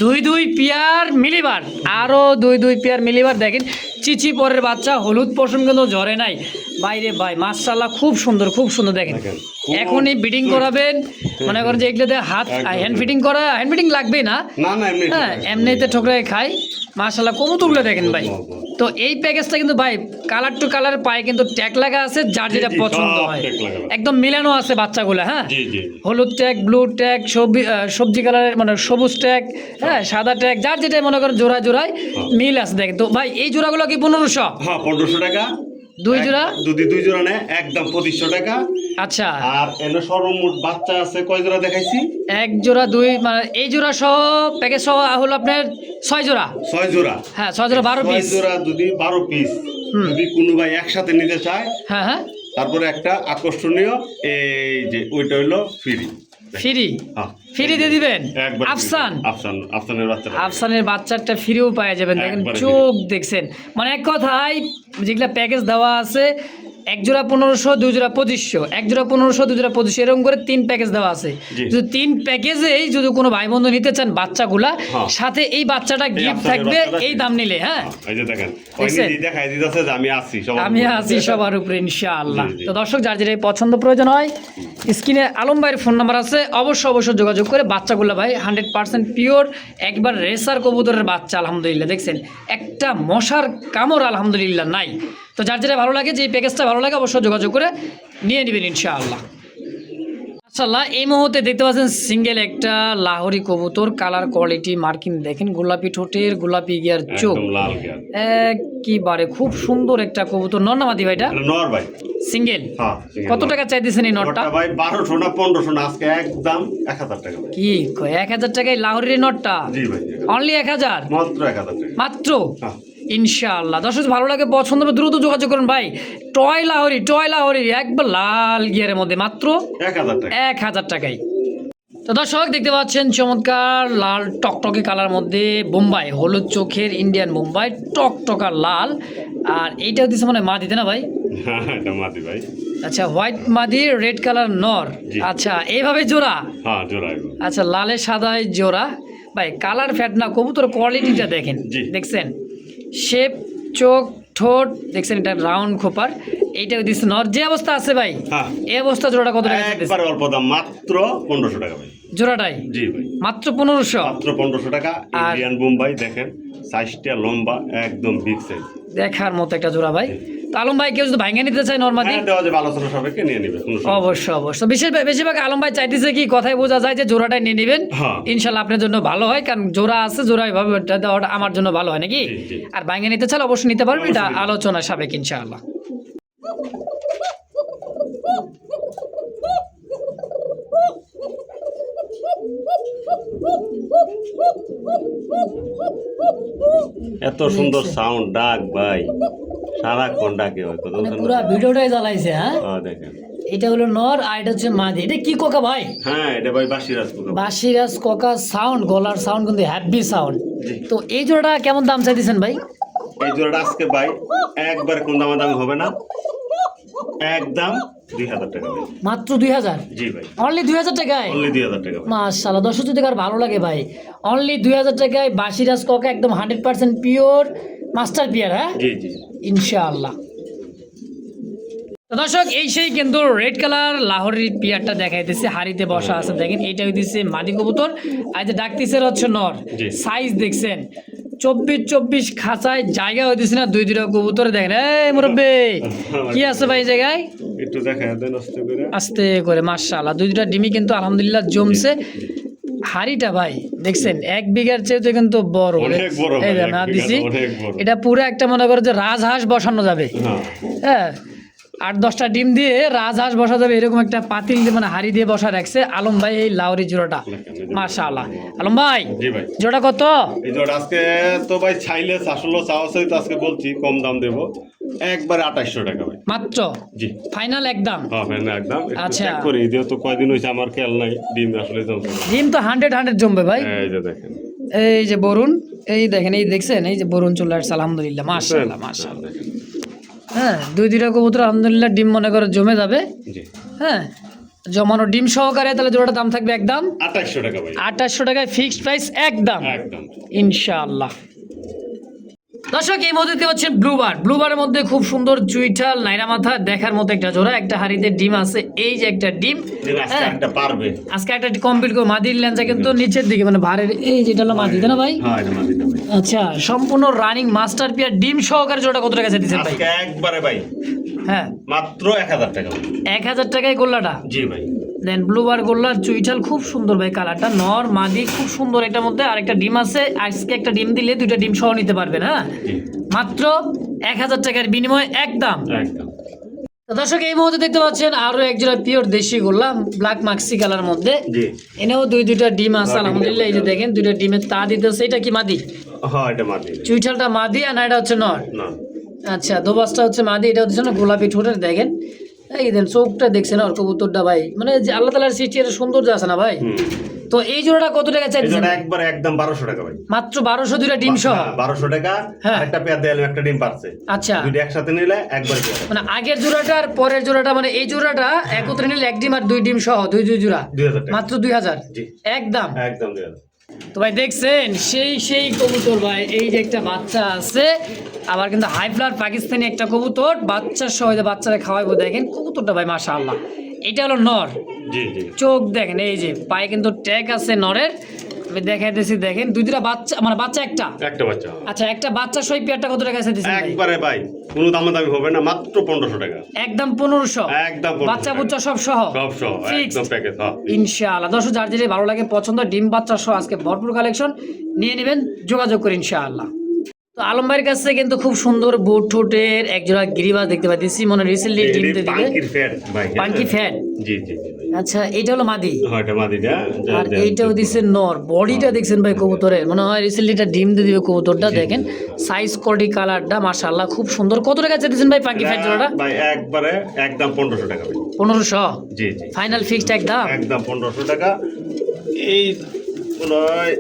দুই পেয়ার মিলিবার, আরও দুই পেয়ার মিলিবার। দেখেন চিচি পরের বাচ্চা, হলুদ পশম কিন্তু ঝরে নাই বাইরে ভাই, মাশাআল্লাহ খুব সুন্দর দেখেন। দেখেন, এখনই বিডিং করাবেন, মনে করেন যে এগুলোতে হাত হ্যান্ড ফিটিং করা, হ্যান্ড ফিটিং লাগবে না, না এমনি হ্যাঁ এমনিতে ঠোকরায় খাই। মাশাআল্লাহ কবুতরগুলো দেখেন ভাই। তো এই প্যাকেজটা কিন্তু ভাই কালার টু কালার পায়ে কিন্তু ট্যাগ লাগা আছে, যার যেটা জি, পছন্দ সব হয় tag লাগা। একদম মিলানো আছে বাচ্চাগুলো, হ্যাঁ জি জি হলুদ ট্যাগ, ব্লু ট্যাগ, সবজি কালারের মানে সবুজ ট্যাগ, হ্যাঁ সাদা ট্যাগ, যার যেটা মনে করেন জোড়ায় জোড়ায় মিল আছে দেখেন। তো ভাই এই জোড়াগুলো কি 1500? হ্যাঁ 1500 টাকা দুই জোড়া? যদি দুই জোড়া নেয় একদম 2500 টাকা। আচ্ছা আর এনে সর্বমোট বাচ্চা আছে কয় জোড়া দেখাইছি? এক জোড়া, দুই মানে এই জোড়া সহ প্যাকেজ সহ হলো আপনার 6 জোড়া। 6 জোড়া, হ্যাঁ 6 জোড়া 12 6 পিস। জোড়া যদি 12 পিস যদি কোনো ভাই একসাথে নিতে চায়, হ্যাঁ হ্যাঁ তারপরে একটা আকর্ষণীয় এই যে ওইটা হলো ফ্রি। ফ্রি? হ্যাঁ ফ্রি দিয়ে দিবেন? একবার আফসানের বাচ্চা আফসানের বাচ্চাটা ফ্রিও পাওয়া যাবেন দেখেন, একবারে চোখ দেখছেন। মানে এক কথায় যেগুলা প্যাকেজ দেওয়া আছে, এক জোড়া 1500, দুই জোড়া 2500, এক জোড়া 1500, দুই জোড়া 2500, এরকম করে 3 প্যাকেজ দেওয়া আছে। জি। যদি 3 প্যাকেজেই যদি কোনো ভাই বন্ধু নিতে চান বাচ্চাগুলা, হ্যাঁ। সাথে এই বাচ্চাটা গিফট আফসানের থাকবে বাচ্চাটা এই দাম নিলে, হ্যাঁ এই যে দেখেন দেখছেন? ওই দেখাই দিতেছে যে আমি আছি আমি আছি সবার উপরে ইনশাআল্লাহ। জি, জি। তো দর্শক যার যেটা পছন্দ প্রয়োজন হয়, স্ক্রিনে আলম ভাইয়ের ফোন নাম্বার আছে, অবশ্যই যোগাযোগ করে বাচ্চাগুলো ভাই 100% পিওর একবার রেসার কবুতরের বাচ্চা। আলহামদুলিল্লাহ দেখছেন একটা মশার কামড় আলহামদুলিল্লাহ নাই। তো যার যেটা ভালো লাগে, যে প্যাকেজটা ভালো লাগে অবশ্যই যোগাযোগ করে নিয়ে নেবেন ইনশাআল্লাহ। মাশাআল্লাহ এই মুহূর্তে দেখতে পাচ্ছেন সিঙ্গেল একটা লাহোরি কবুতর, কালার কোয়ালিটি মার্কিং দেখেন, গোলাপি ঠোঁটের, গোলাপি গিয়ার চোখ, একদম লাল গিয়ার, একেবারে খুব সুন্দর একটা কবুতর। নর না মাদি ভাইটা? নর ভাই। সিঙ্গেল? হ্যাঁ কত টাকা চাইতেছেন এই নটটা? ভাই 1200 না 1500 না, আজকে একদম 1000 টাকা ভাই। কি কয় 1000 টাকায় লাহোরের নটটা? জি ভাই অনলি 1000? মাত্র 1000 টাকা মাত্র? হ্যাঁ। ইনশাআল্লাহ দর্শক ভালো লাগে পছন্দ হবে দ্রুত যোগাযোগ করুন ভাই। টয় লাহোরি একবার লাল গিয়ারের মধ্যে মাত্র 1000 টাকা 1000 টাকায়। তো দর্শক দেখতে পাচ্ছেন চমৎকার লাল টকটকে কালার মধ্যে বোম্বাই, হলুদ চোখের ইন্ডিয়ান বোম্বাই, টকটকা লাল। আর এইটা দিচ্ছে মানে মা দিতে না ভাই? হ্যাঁ এটা মাদি ভাই। আচ্ছা হোয়াইট মাদি, রেড কালার নর। জি। আচ্ছা এইভাবে জোড়া? হ্যাঁ জোড়াই। আচ্ছা লালে সাদায় জোড়া ভাই, কালার ফ্যাট না কবুতর কোয়ালিটিটা দেখেন, জি। দেখছেন শেপ, চোখ, ঠোঁট দেখছেন, এটা রাউন্ড খোপার, এইটা দিচ্ছে নর। যে অবস্থা আছে ভাই হ্যাঁ এই অবস্থা জোড়াটা কত টাকা চাইতেছে? একবার অল্প দাম, মাত্র 1500 টাকা ভাই। জোড়াটাই জি ভাই মাত্র 1500? মাত্র 1500 টাকা। ইন্ডিয়ান বোম্বাই দেখেন, সাইজটা লম্বা একদম বিগ সাইজ, দেখার মতো একটা জোড়া ভাই। তো আলম ভাই কেউ যদি ভাঙে নিতে চায় নর্মাদি? দেওয়া যাবে, আলোচনা সাপেক্ষে নিয়ে নিবে কোনো সমস্যা নেই। অবশ্যই বেশিরভাগ আলম ভাই চাইতেছে কি, কথায় বোঝা যায় যে জোড়াটাই নিয়ে নেবেন, হ্যাঁ। ইনশাল্লাহ আপনার জন্য ভালো হয়, কারণ জোড়া আছে, জোড়া এভাবে দেওয়াটা আমার জন্য ভালো হয় নাকি। জি, জি। আর ভাঙে নিতে চাইলে অবশ্যই নিতে পারবেন, এটা অবশ্যই। আলোচনা সাবেক ইনশাআল্লাহ। এত সুন্দর সাউন্ড ডাক ভাই, সারাক্ষণ ডাকে হয় কথা বলছেন পুরো ভিডিওটাই জ্বালাইছে। হ্যাঁ না? দেখেন এটা হলো নর আর এটা হচ্ছে মাদি। এটা কি কোকা ভাই? হ্যাঁ এটা ভাই বাসিরাজ কোকা। বাসিরাজ কোকা সাউন্ড, গলার সাউন্ড কিন্তু হ্যাপি সাউন্ড। জি। তো এই জোড়াটা কেমন দাম চাইতেছেন ভাই? এই জোড়াটা আজকে ভাই একবার কোন দামাদামি হবে না, একদম 2000 টাকা ভাই। মাত্র 2000? জি ভাই অনলি 2000 টাকায়? অনলি 2000 টাকা ভাই। মাশাআল্লাহ দর্শক যদি কার ভালো লাগে ভাই, অনলি 2000 টাকায় বাসিরাজ কোকা একদম 100% পিওর মাস্টার পিয়ার। হ্যাঁ জি জি ইনশাআল্লাহ। তো দর্শক এই সেই কিন্তু রেড কালার লাহোরের পিয়ারটা দেখাইতেছে, হাড়িতে বসা আছে দেখেন, এইটা হইতেছে মাদি কবুতর, আর যে ডাকতেছে হচ্ছে নর। জি। সাইজ দেখছেন 24 খাঁচায় জায়গা হইতেছে না, দুইটা কবুতর দেখেন। এই মুরব্বি কি আছে ভাই এই জায়গায়? একটু দেখা দেন আস্তে করে। আস্তে করে মাশাআল্লাহ দুইটা ডিমি কিন্তু আলহামদুলিল্লাহ জমছে। হাড়িটা ভাই দেখছেন 1 বিঘার চেয়ে কিন্তু বড়। অনেক বড় ভাই, এই যে 1 না বিঘা দিছি, তো অনেক বড়। এটা পুরো একটা মনে করো যে রাজহাঁস বসানো যাবে। হ্যাঁ হ্যাঁ 8-10টা ডিম দিয়ে রাজহাঁস বসা যাবে, এরকম একটা পাতিল দিয়ে মানে হাড়ি দিয়ে বসা রাখছে আলম ভাই এই লাউরি জোড়াটা। মাশাআল্লাহ আলম ভাই জি ভাই জোড়া কত? এই জোড়া আজকে তো ভাই চাইলে আসলে চাওয়া চাই তো আজকে বলছি কম দাম দেবো, একবারে 2800 টাকা ভাই মাত্র? জি ফাইনাল একদম? হ্যাঁ ভাই না একদম। আচ্ছা। চেক করি যেহেতু কয়দিন হয়েছে আমার খেয়াল নাই, ডিম আসলে জমছে না। ডিম তো 100 জমবে ভাই। এই যে দেখেন এই যে বরুণ, এই দেখেন, এই দেখছেন এই যে বরুণ চলে আসছে আলহামদুলিল্লাহ। মাশাআল্লাহ মাশাআল্লাহ। দেখেন। হ্যাঁ দুইটা কবুতর আলহামদুলিল্লাহ ডিম মনে করে জমে যাবে। জি হ্যাঁ জমানো ডিম সহকারে তাহলে জোড়াটার দাম থাকবে একদম 2800 টাকা ভাই 2800 টাকায় ফিক্সড প্রাইস একদম একদম। ইনশাআল্লাহ। দর্শক এই মধ্যে দেখতে পাচ্ছেন ব্লুবারের মধ্যে খুব সুন্দর চুইঠাল নাইরা মাথা দেখার মতো একটা জোড়া, একটা হাড়িতে ডিম আছে, এই যে একটা ডিম আজকে একটা পারবে। আজকে একটা কমপ্লিট করে মাদির লেন্সা কিন্তু নিচের দিকে মানে ভারের এই যেটা হলো মাদি তাই না ভাই? হ্যাঁ এটা মাদিটা ভাই। আচ্ছা সম্পূর্ণ রানিং মাস্টার পিয়ার ডিম সহকারে জোড়া কত টাকা দিচ্ছেন ভাই? আজকে একবারে ভাই হ্যাঁ মাত্র 1000 টাকা। 1000 টাকায় গোল্লাটা। জি ভাই। দেন ব্লুবার গোল্লার চুইঠাল খুব সুন্দর ভাই কালারটা, নর মাদি খুব সুন্দর, এটার মধ্যে আরেকটা ডিম আছে, আজকে একটা ডিম দিলে দুইটা ডিম সহ নিতে পারবেন। হ্যাঁ জি মাত্র 1000 টাকার বিনিময়ে একদম। একদম। তো দর্শক এই মুহূর্তে দেখতে পাচ্ছেন আরো এক জোড়া পিওর দেশি গোল্লা ব্ল্যাক মাক্সি কালার মধ্যে, জি এনেও দুইটা ডিম আছে আলহামদুলিল্লাহ। এই যে দেখেন দুইটা ডিমের তা দিতেছে, এটা কি মাদি? হ্যাঁ এটা মাদি। চুইঠালটা মাদি আর এটা হচ্ছে নর। না আচ্ছা দোবাসটা হচ্ছে মাদি, এটা হচ্ছে না গোলাপি ঠোঁটের। দেখেন এই দেন চোখটা দেখছেন আর কবুতরটা ভাই, মানে যে আল্লাহ তাআলার সৃষ্টি এর সৌন্দর্য আছে না ভাই। হুম তো এই জোড়াটা কত টাকা এই চাইছেন? জোড়া একবারে একদম 1200 টাকা ভাই। মাত্র 1200 দুইটা ডিম সহ। 1200 টাকা। হ্যাঁ। একটা পেয়ার দেয়ালে একটা ডিম পারছে। আচ্ছা দুইটা একসাথে নিলে একবারে পেয়ার। মানে আগের জোড়াটা আর পরের জোড়াটা মানে এই জোড়াটা একত্রে নিলে এক ডিম আর দুই ডিম সহ দুই জোড়া 2000 টাকা। মাত্র 2000 জি একদম। একদম 2000। তো ভাই দেখছেন সেই কবুতর ভাই, এই যে একটা বাচ্চা আছে, আবার কিন্তু হাই ফ্লার পাকিস্তানি একটা কবুতর বাচ্চার সহ বাচ্চারা খাওয়াইবো। দেখেন কবুতরটা ভাই মাশাআল্লাহ, এটা হলো নর। জি জি চোখ দেখেন এই যে পায়ে কিন্তু ট্যাগ আছে নরের, আমি দেখাইতেছি। দেখেন দুইটা বাচ্চা মানে বাচ্চা একটা। একটা বাচ্চা। আচ্ছা একটা বাচ্চা সই পেয়ারটা কত টাকা আছে দিছেন ভাই? একবারে ভাই কোনো দামাদামি হবে না, মাত্র 1500 টাকা। একদম 1500। একদম 1500 বাচ্চা টাকা। বুচ্চা সব সহ সব সহ Fixed। একদম প্যাকেজ। হ্যাঁ ইনশাআল্লাহ। দর্শক যার যেটা ভালো লাগে পছন্দ ডিম বাচ্চা সহ আজকে ভরপুর কালেকশন নিয়ে নেবেন, যোগাযোগ করে ইনশাআল্লাহ। তো আলম ভাইয়ের কাছে কিন্তু খুব সুন্দর বুট ঠোঁটের একজোড়া গিরিবাজ দেখতে পাচ্ছি, মনে রিসেন্টলি ডিম দিয়ে দিবে পাঙ্কির ফ্যাট ভাই। পাঙ্কি ফ্যাট। জি জি জি ভাই। আচ্ছা এইটা হলো মাদি হ্যাঁ এটা মাদিটা। আর এইটাও দিছে নর। বডিটা দেখছেন ভাই কবুতরের, মনে হয় রিসেন্টলি এটা ডিম দিয়ে দিবে কবুতরটা। দেখেন সাইজ কোয়ালিটি কালারটা মাশাআল্লাহ খুব সুন্দর। কত টাকা চাইছেন ভাই পাঙ্কি ফ্যাট জোড়াটা? ভাই একবারে একদম 1500 টাকা ভাই। 1500 জি জি ফাইনাল ফিক্সড একদম। একদম 1500 টাকা। এই নয়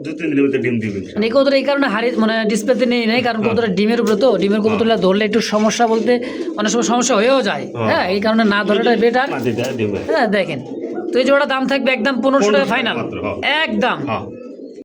2-3 দিনের ভিতরে ডিম দিবেন। মানে এই কবুতর এই কারণে হারি মানে ডিসপ্লেতে নেই নাই, কারণ কবুতরের ডিমের উপরে তো ডিমের কবুতরটা ধরলে একটু সমস্যা, বলতে অনেক সময় সমস্যা হয়েও যায়। হ্যাঁ এই কারণে না ধরাটাই বেটার। মাদিটা ডিম। হ্যাঁ দেখেন তো এই জোড়া দাম থাকবে একদম 1500 টাকা ফাইনাল 1500 টাকা মাত্র, হ্যাঁ। একদম। হ্যাঁ